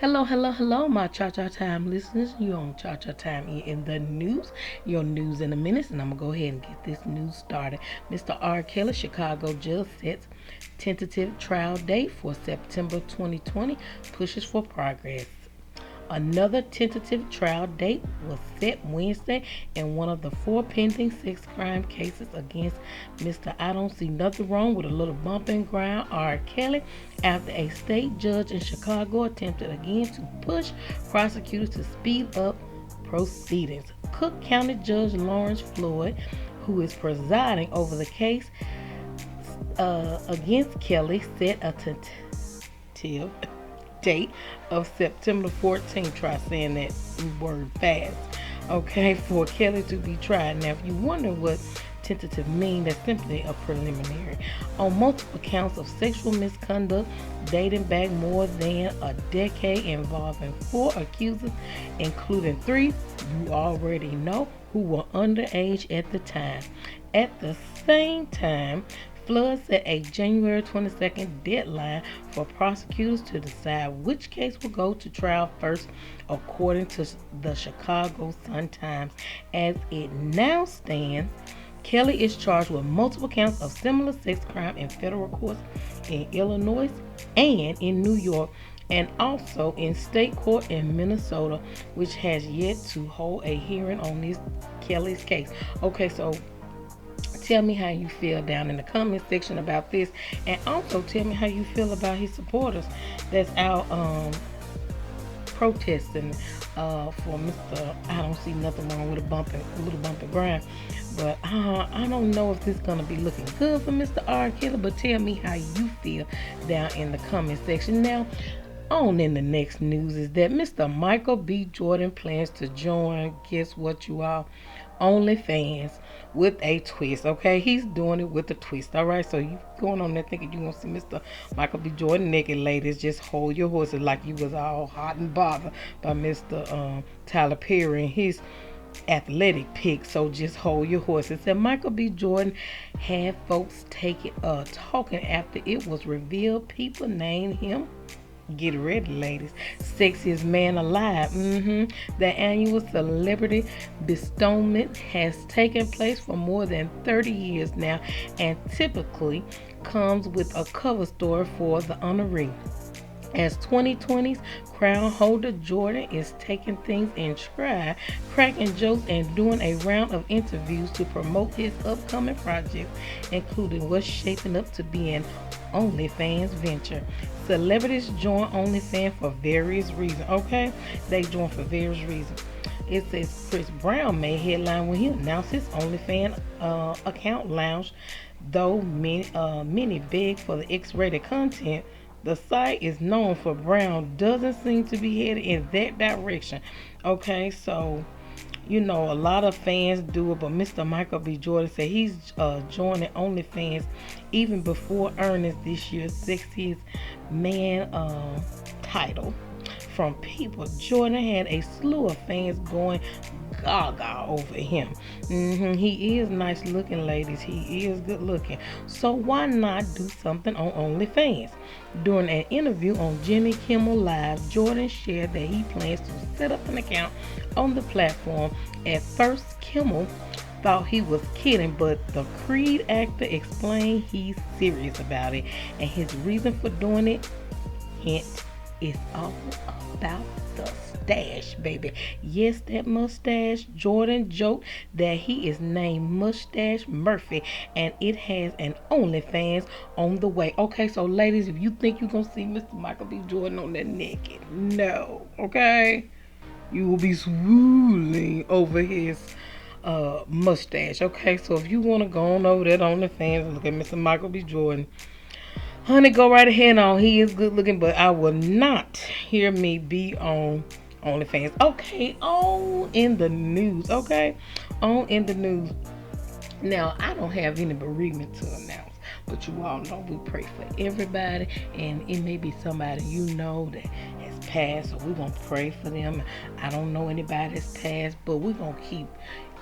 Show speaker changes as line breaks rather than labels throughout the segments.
Hello, hello, hello, my Cha-Cha Time listeners. You on Cha-Cha Time here in the news. Your news in a minute, and I'm going to go ahead and get this news started. Mr. R. Kelly, Chicago judge sets tentative trial date for September 2020, pushes for progress. Another tentative trial date was set Wednesday in one of the four pending sex crime cases against Mr. I Don't See Nothing Wrong with a Little Bump and Grind R. Kelly after a state judge in Chicago attempted again to push prosecutors to speed up proceedings. Cook County Judge Lawrence Floyd, who is presiding over the case against Kelly, set a tentative date of September 14th. Try saying that word fast. Okay, for Kelly to be tried. Now, if you wonder what tentative mean, that's simply a preliminary. On multiple counts of sexual misconduct dating back more than a decade involving four accusers, including three you already know who were underage at the time. At the same time, Flood set a January 22nd deadline for prosecutors to decide which case will go to trial first, according to the Chicago Sun-Times. As it now stands, Kelly is charged with multiple counts of similar sex crime in federal courts in Illinois and in New York, and also in state court in Minnesota, which has yet to hold a hearing on this Kelly's case. Okay, so tell me how you feel down in the comment section about this, and also tell me how you feel about his supporters that's out protesting for Mr. I Don't See Nothing Wrong with a little bump and grind. But I don't know if this is gonna be looking good for Mr. R. Kelly. But tell me how you feel down in the comment section. Now, on in the next news is that Mr. Michael B. Jordan plans to join, guess what you all, OnlyFans with a twist. Okay, he's doing it with a twist. All right, so you going on there thinking you gonna see Mr. Michael B. Jordan naked, ladies, just hold your horses like you was all hot and bothered by Mr. Tyler Perry and his athletic pick. So just hold your horses. And Michael B. Jordan had folks talking after it was revealed people named him, get ready, ladies, sexiest man alive. The annual celebrity bestowment has taken place for more than 30 years now and typically comes with a cover story for the honoree. As 2020's crown holder, Jordan is taking things in stride, cracking jokes and doing a round of interviews to promote his upcoming projects, including what's shaping up to be an OnlyFans venture. Celebrities join OnlyFans for various reasons. Okay, they join for various reasons. It says Chris Brown made headline when he announced his OnlyFans account launch. Though many beg for the X-rated content, the site is known for Brown doesn't seem to be headed in that direction. Okay, so a lot of fans do it, but Mr. Michael B. Jordan said he's joining OnlyFans even before earning this year's Sexiest Man title from People. Jordan had a slew of fans going gaga over him. He is nice looking, ladies. He is good looking. So why not do something on OnlyFans? During an interview on Jimmy Kimmel Live, Jordan shared that he plans to set up an account on the platform. At first, Kimmel thought he was kidding, but the Creed actor explained he's serious about it, and his reason for doing it, hint, is all about the stash, baby. Yes, that mustache. Jordan joked that he is named Mustache Murphy, and it has an OnlyFans on the way. Okay, so ladies, if you think you're gonna see Mr. Michael B. Jordan on there naked, no. Okay, you will be swooling over his mustache. Okay, so if you want to go on over there on OnlyFans and look at Mr. Michael B. Jordan, honey, go right ahead on. He is good looking, but I will not hear me be on OnlyFans. Okay, on in the news. Okay, on in the news. Now, I don't have any bereavement to announce, but you all know we pray for everybody, and it may be somebody that has passed, so we're going to pray for them. I don't know anybody that's passed, but we're going to keep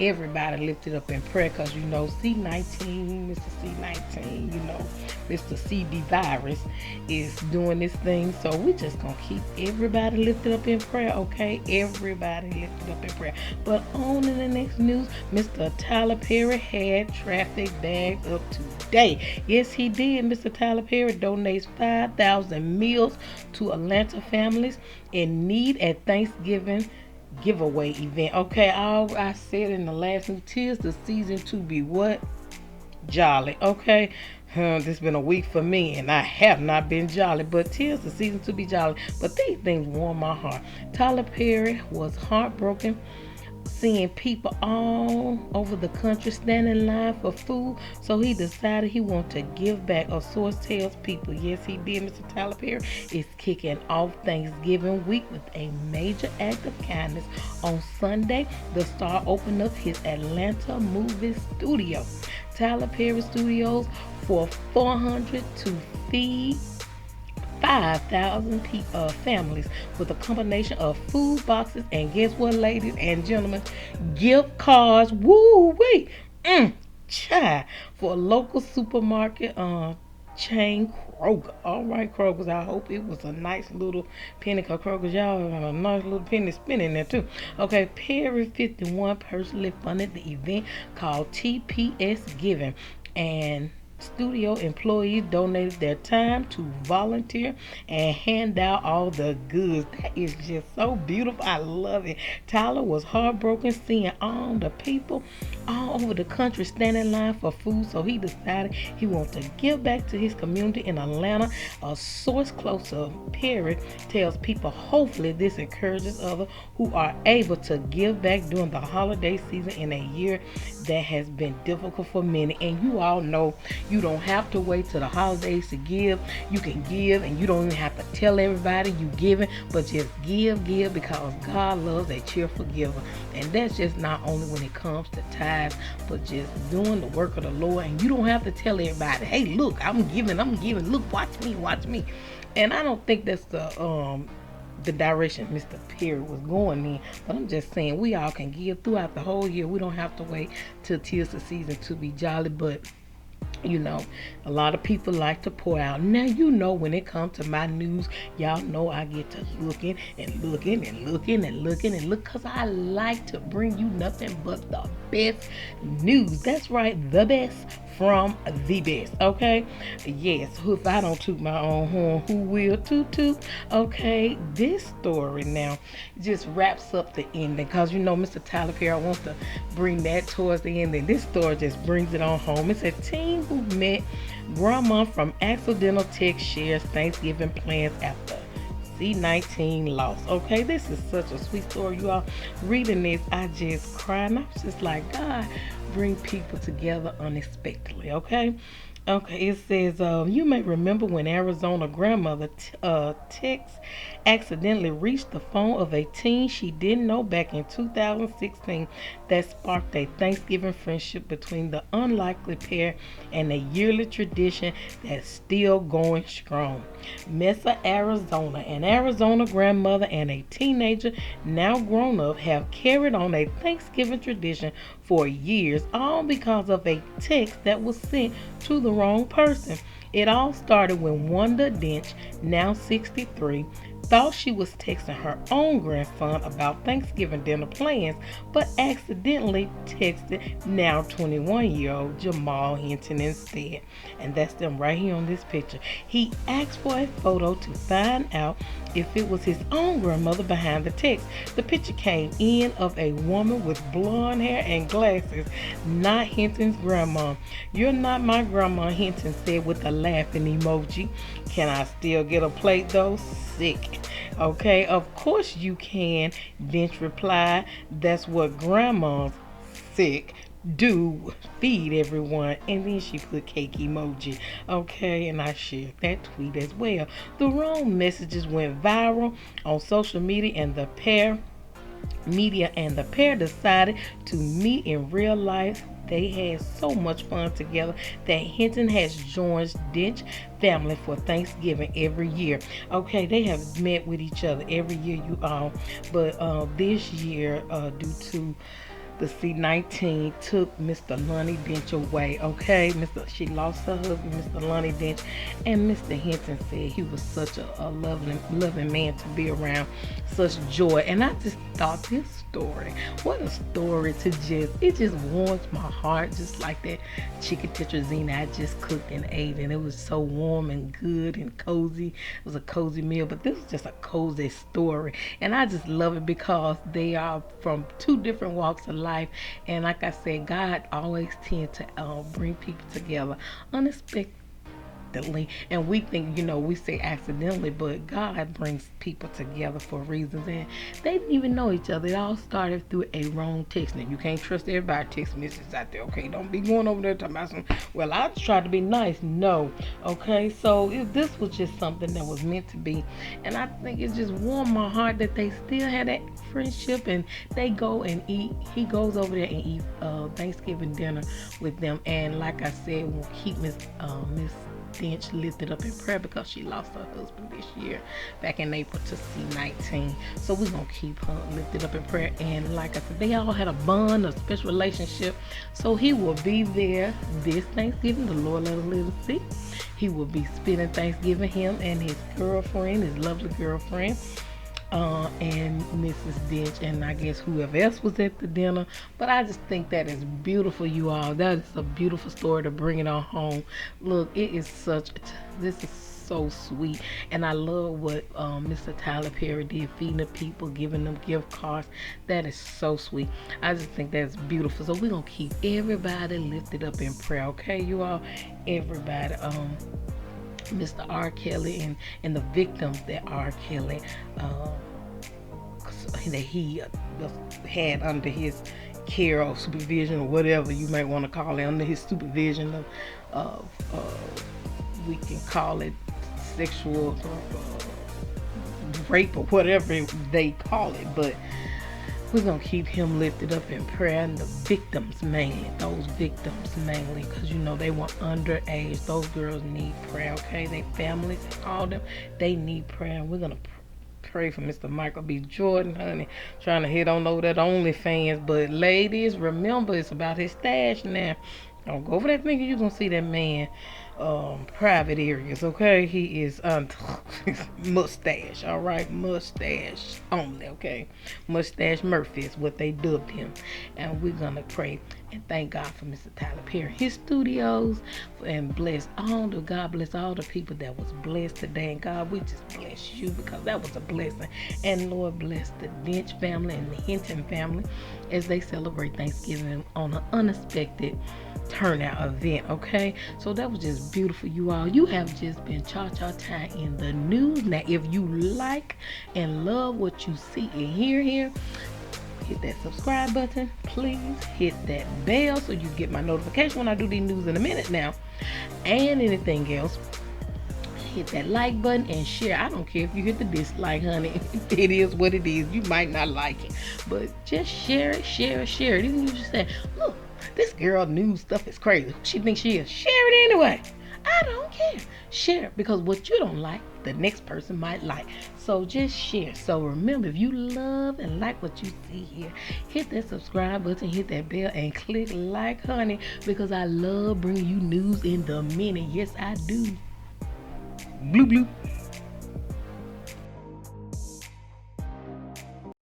everybody lifted up in prayer because you know C19, Mr. C19, you know, Mr. CD virus is doing this thing. So we just gonna keep everybody lifted up in prayer, okay? Everybody lifted up in prayer. But on in the next news, Mr. Tyler Perry had traffic bagged up today. Yes, he did. Mr. Tyler Perry donates 5,000 meals to Atlanta families in need at Thanksgiving giveaway event. Okay, all I said in the last new tis the season to be what? Jolly. Okay. This been a week for me and I have not been jolly, but tis the season to be jolly. But these things warm my heart. Tyler Perry was heartbroken seeing people all over the country stand in line for food, so he decided he wanted to give back. A source tells people, yes, he did. Mr. Tyler Perry is kicking off Thanksgiving week with a major act of kindness. On Sunday, the star opened up his Atlanta movie studio, Tyler Perry Studios, for 400 to feed 5,000 families with a combination of food boxes and guess what, ladies and gentlemen, gift cards. Woo wee, chai, for a local supermarket chain, Kroger. All right, Kroger's. I hope it was a nice little penny, cause Kroger's, y'all have a nice little penny spinning there too. Okay, Perry 51 personally funded the event called TPS Giving, and studio employees donated their time to volunteer and hand out all the goods. That is just so beautiful. I love it. Tyler was heartbroken seeing all the people all over the country standing in line for food, so he decided he wanted to give back to his community in Atlanta. A source close to Perry tells people hopefully this encourages others who are able to give back during the holiday season in a year that has been difficult for many. And you all know you don't have to wait till the holidays to give. You can give and you don't even have to tell everybody you giving, but just give because God loves a cheerful giver. And that's just not only when it comes to tithes, but just doing the work of the Lord. And you don't have to tell everybody, hey, look, I'm giving, look, watch me. And I don't think that's the direction Mr. Perry was going in. But I'm just saying we all can give throughout the whole year. We don't have to wait till tis the season to be jolly. But you know, a lot of people like to pour out. Now, you know, when it comes to my news, y'all know I get to looking because I like to bring you nothing but the best news. That's right, the best from the best, okay? Yes, if I don't toot my own horn, who will toot? Okay, this story now just wraps up the ending because you know Mr. Tyler Perry wants to bring that towards the end, and this story just brings it on home. It's a teen who met grandma from accidental text shares Thanksgiving plans after C19 loss. Okay, this is such a sweet story, you all. Reading this, I just cried, and I was just like, God, bring people together unexpectedly. Okay, it says, you may remember when Arizona grandmother Tex accidentally reached the phone of a teen she didn't know back in 2016 that sparked a Thanksgiving friendship between the unlikely pair and a yearly tradition that's still going strong. Mesa, Arizona, an Arizona grandmother and a teenager, now grown up, have carried on a Thanksgiving tradition for years, all because of a text that was sent to the wrong person. It all started when Wanda Dench, now 63, thought she was texting her own grandson about Thanksgiving dinner plans, but accidentally texted now 21-year-old Jamal Hinton instead. And that's them right here on this picture. He asked for a photo to find out if it was his own grandmother behind the text. The picture came in of a woman with blonde hair and glasses, not Hinton's grandma. "You're not my grandma," Hinton said with a laughing emoji. "Can I still get a plate though? Sick." "Okay, of course you can," Dench replied. "That's what grandmas, sick, do, feed everyone." And then she put cake emoji. Okay, and I shared that tweet as well. The wrong messages went viral on social media, and the pair decided to meet in real life. They had so much fun together that Hinton has joined Dench family for Thanksgiving every year. Okay, they have met with each other every year, you all. But this year, due to the C-19 took Mr. Lonnie Dench away, okay? She lost her husband, Mr. Lonnie Dench, and Mr. Henson said he was such a loving man to be around, such joy. And I just thought this story, what a story it just warms my heart, just like that chicken tetrazzini I just cooked and ate, and it was so warm and good and cozy. It was a cozy meal, but this was just a cozy story, and I just love it because they are from two different walks of life, and like I said, God always tends to bring people together unexpectedly, and we think, we say accidentally, but God brings people together for reasons, and they didn't even know each other. It all started through a wrong text. Now, you can't trust everybody text messages out there, okay? Don't be going over there talking about some, well, I just tried to be nice. No, okay? So this was just something that was meant to be, and I think it just warmed my heart that they still had that friendship, and they go and eat. He goes over there and eat Thanksgiving dinner with them, and like I said, we'll keep Miss Dench lifted up in prayer because she lost her husband this year back in April to C-19. So we're going to keep her lifted up in prayer. And like I said, they all had a bond, a special relationship. So he will be there this Thanksgiving. The Lord let us live to see. He will be spending Thanksgiving, him and his girlfriend, his lovely girlfriend, and Mrs. Dench, and I guess whoever else was at the dinner. But I just think that is beautiful, you all. That is a beautiful story to bring it on home. Look, this is so sweet, and I love what Mr. Tyler Perry did, feeding the people, giving them gift cards. That is so sweet. I just think that's beautiful. So we're gonna keep everybody lifted up in prayer, okay, you all? Everybody, Mr. R. Kelly and the victims that R. Kelly that he had under his care or supervision, or whatever you might want to call it, under his supervision of we can call it sexual rape or whatever they call it, but we're going to keep him lifted up in prayer, and the victims mainly, because they were underage. Those girls need prayer, okay? They families and all them, they need prayer, and we're going to pray for Mr. Michael B. Jordan, honey, trying to hit on over that OnlyFans. But ladies, remember, it's about his stash now. Don't go over that thinking you're going to see that man private areas, okay? He is mustache, all right? Mustache only, okay? Mustache Murphy is what they dubbed him. And we're gonna pray and thank God for Mr. Tyler Perry, his studios, and God bless all the people that was blessed today. And God, we just bless you because that was a blessing. And Lord, bless the Dench family and the Hinton family as they celebrate Thanksgiving on an unexpected turnout event, okay? So that was just beautiful, you all. You have just been Cha-Cha in the news. Now, if you like and love what you see and hear here, hit that subscribe button. Please hit that bell so you get my notification when I do these news in a minute now. And anything else, hit that like button and share. I don't care if you hit the dislike, honey. It is what it is. You might not like it, but just share it. Even if you just say, look, this girl news stuff is crazy. Who she thinks she is? Share it anyway. I don't care. Share, because what you don't like, the next person might like. So just share. So remember, if you love and like what you see here, hit that subscribe button, hit that bell, and click like, honey, because I love bringing you news in the minute. Yes, I do. Bloop bloop.